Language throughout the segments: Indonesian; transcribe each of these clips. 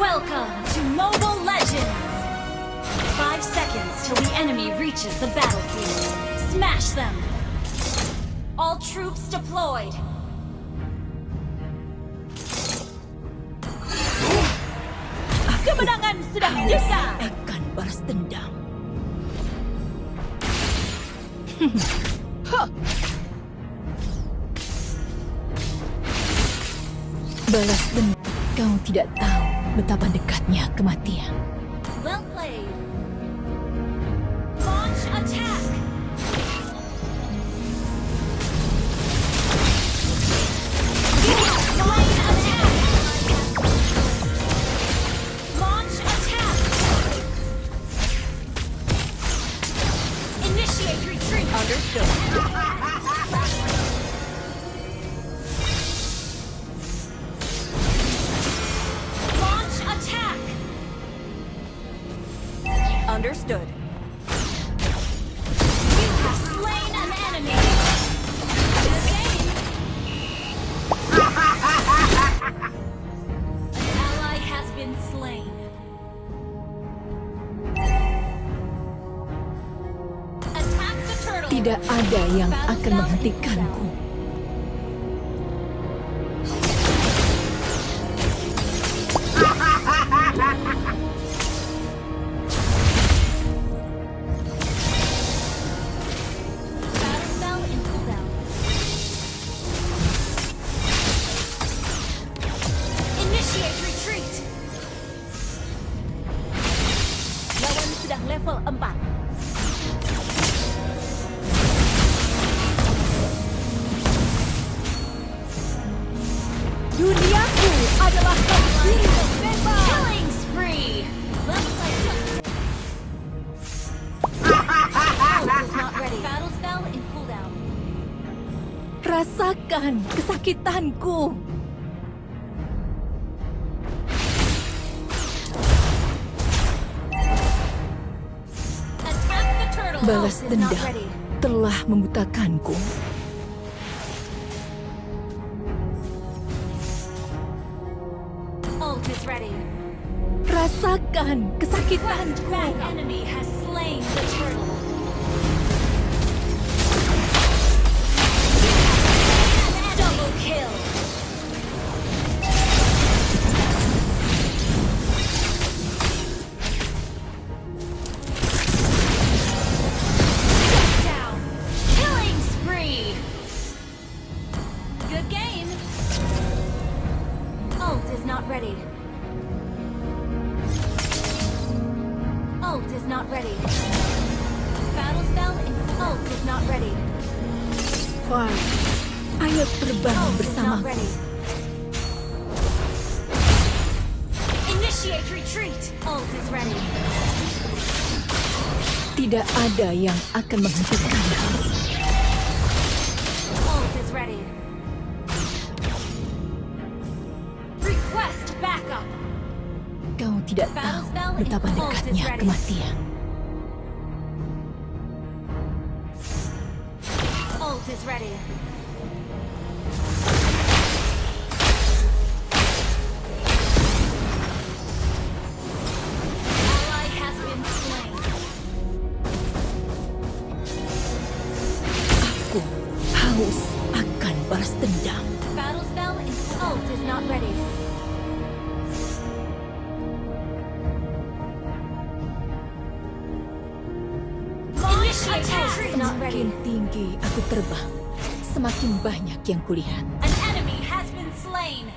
Welcome to Mobile Legends! 5 seconds till the enemy reaches the battlefield. Smash them! All troops deployed! Kemenangan sedang dekat! Akan balas dendam. Balas dendam. Kau tidak tahu betapa dekatnya kematian. Well played. Launch attack. Slain attack. Launch attack. Initiate retreat. Understood. Understood. You have slain an enemy. An ally has been slain. Attack the turtle. Tidak ada yang akan menghentikanku. Level 4. Duniaku adalah Killing spree. Battle spell in cooldown. Rasakan kesakitanku. Balas dendam telah membutakanku. Ult is ready. Rasakan kesakitanku. That enemy has slain the turtle. Double kill. Ready. Ult is not ready. Battle spell in ult is not ready. Fine. Ayo terbang bersama. Initiate retreat. Ult is ready. Tidak ada yang akan menghentikanku. Ult is ready. Request backup. Kau tidak tahu betapa dekatnya kematian. Ult is ready. Ally has been slain. Aku haus akan balas dendam. Battle spell in ult is not ready. Semakin tinggi aku terbang, semakin banyak yang kulihat. An enemy has been slain.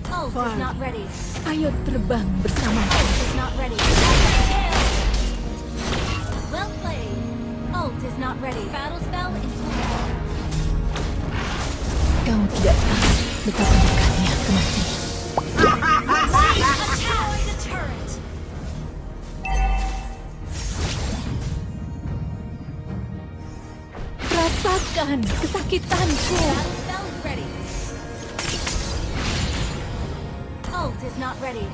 Ult is not ready. Ayo terbang bersama. Ult is not ready. Well played. Ult is not ready. Battle spell in cooldown. Kau tidak tahu betapa dekatnya kematian. Attack the turret. Rasakan kesakitanku. Battle spell is ready. Ult is not ready.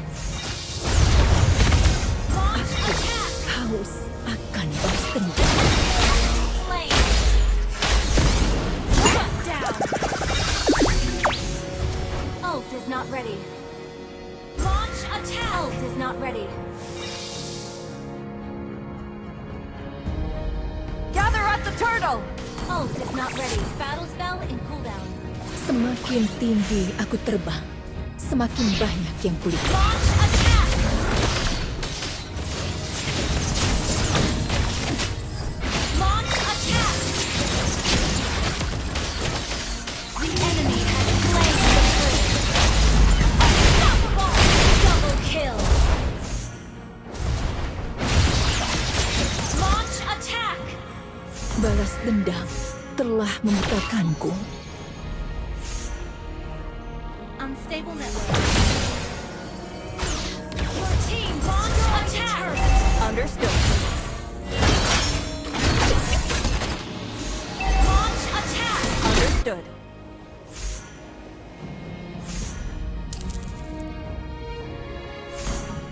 Launch attack. Haus akan balas dendam. Slain. Shut down. Ult is not ready. Launch attack! Ult is not ready. Gather up the turtle! Ult is not ready. Battle spell in cooldown. Semakin tinggi aku terbang, semakin banyak yang kulit. Launch attack! Launch attack! The enemy has slain the turret. Unstoppable! Double kill! Launch attack! Balas dendam telah membutakanku. Unstable network. Your team launch attack! Understood. Launch attack! Understood.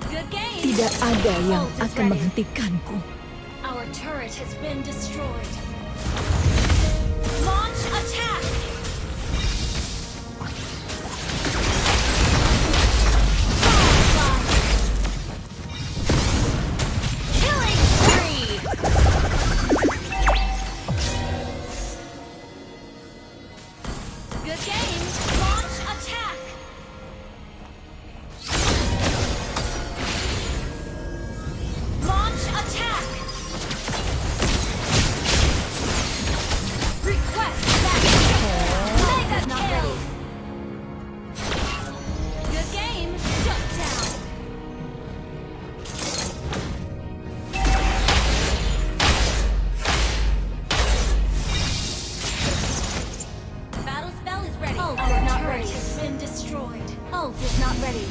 Good game! Tidak ada yang Ult is akan ready. menghentikanku. Our turret has been destroyed. Launch attack! Killing spree! Good game! Launch attack! Launch attack! Request that Mega not ready. Good game. Shut down. Battle spell is ready. Ult is not ready. Has been destroyed. Ult is not ready.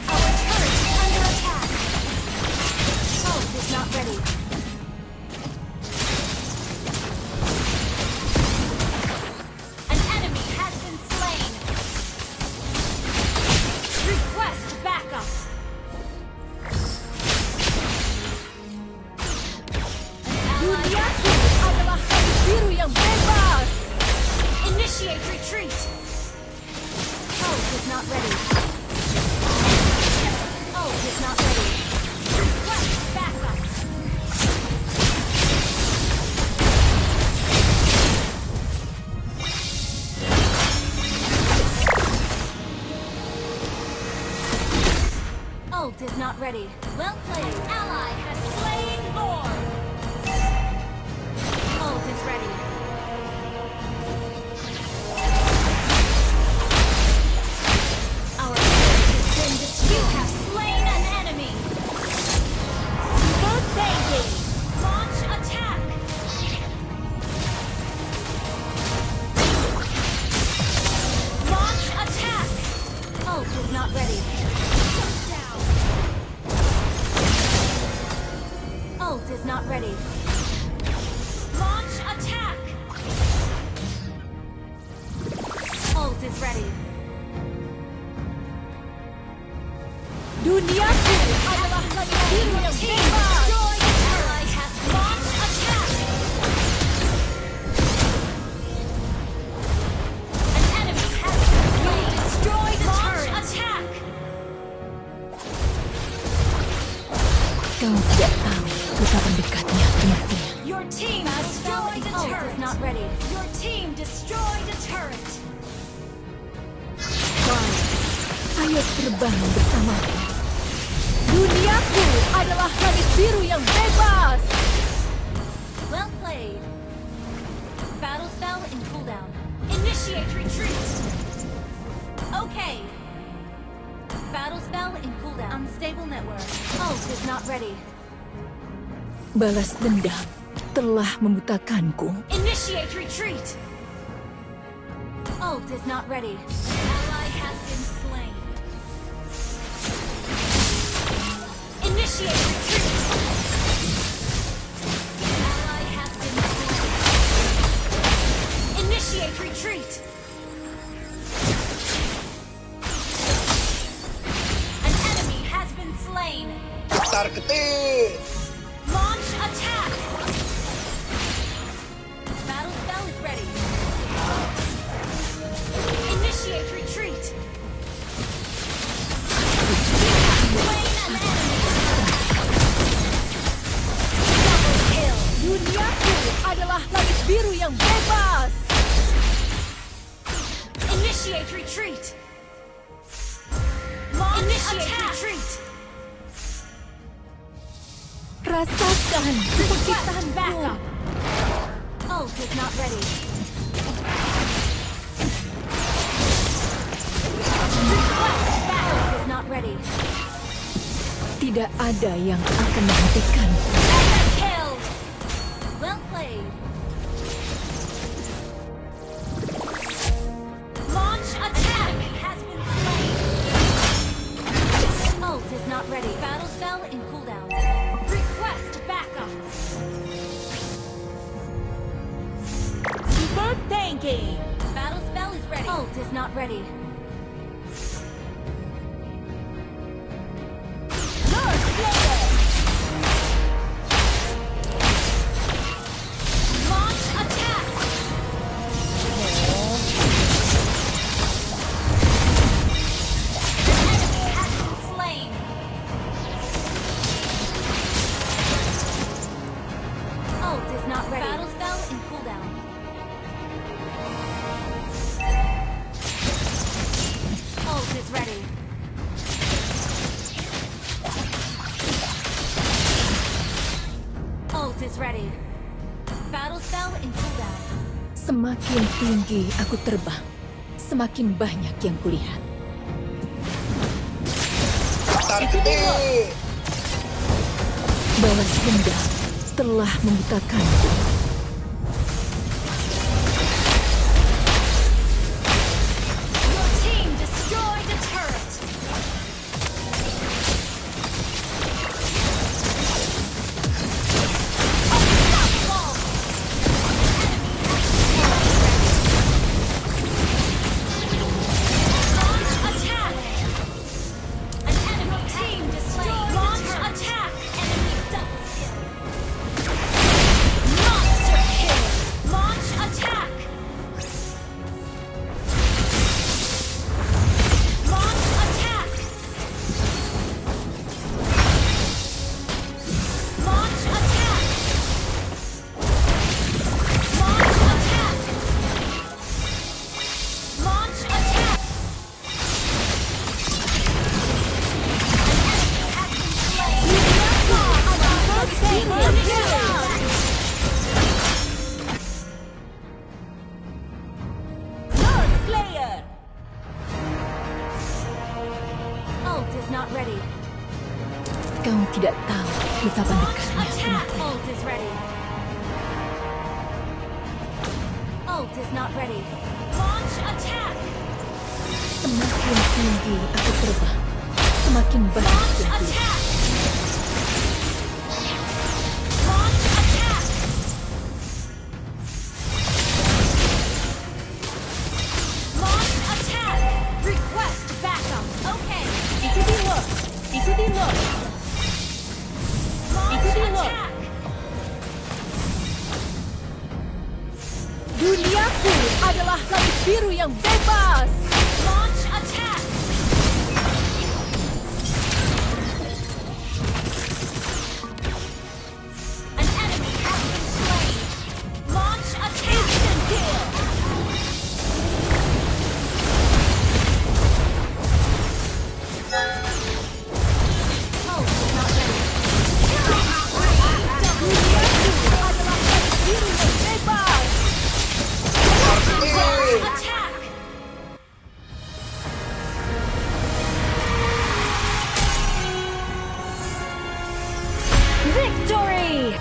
Our turret is under attack. Ult is not ready. An enemy has been slain. Request backup. Duniaku adalah garis biru yang bebas. Initiate retreat. Ult is not ready. Ult is not ready. Request backup. Ult is not ready. Well played. Ally has slain Lord. Ult is ready. Our turret has been destroyed. You have slain an enemy. Good thinking. Launch attack. Launch attack. Ult is not ready. Shut down. Ult is not ready. Launch attack. Ult is ready. Duniaku adalah garis biru yang Team bebas. destroyed the ally has launched attack. An enemy has been slain. Destroyed the turret. Attack. Kau tidak tahu betapa dekatnya kematian. Your team has destroyed the turret. Is not ready. Your team destroyed a turret. Ayo terbang bersamaku. Duniaku adalah garis biru yang bebas. Well played. Battle spell in cooldown. Initiate retreat. Okay. Battle spell in cooldown. Unstable network. Ult is not ready. Balas dendam telah membutakanku. Initiate retreat. Ult is not ready. Ally has been slain. Initiate retreat. Ally has been slain. Initiate retreat. An enemy has been slain. Targeted! Launch attack. Battle spell is ready. Initiate Initiate retreat. Launch attack. Retreat. Rasakan Request kesakitanku. backup. Ult is not ready. Request backup is not ready. Tidak ada yang akan menghentikan. Kill. Well played. Launch attack has been slain. Ult is not ready. Battle spell in cooldown. Request backup. Super tanky. Battle spell is ready. Ult is not ready. Lord Slayer. Launch attack. The enemy has been slain. Ult is not ready. Battle spell in cooldown. Ult is ready. Ult is ready. Battle spell in cooldown. Semakin tinggi aku terbang, semakin banyak yang kulihat. Pasar gede. Balas dendam telah membutakanku. Your team destroyed a turret. Unstoppable. Launch attack. An enemy team destroyed. Launch attack. Enemy double kill. Monster kill. Launch attack. Launch attack. Launch attack. Launch attack. Launch attack. Lord Slayer. Ult is not ready. Kau tidak tahu betapa Launch dekatnya attack. kematian. Ult is ready. Ult is not ready. Launch attack. Semakin tinggi aku terbang, semakin banyak Launch yang kulihat. attack. Launch attack. Launch attack. Request backup. Okay. Ikuti Lord. Ikuti Lord. Launch attack. Duniaku adalah langit biru yang bebas. Launch attack. An enemy has been slain. Launch attack. Instant kill. Oh, not ready. Duniaku adalah langit biru yang bebas. Pasar gede. Attack. Victory!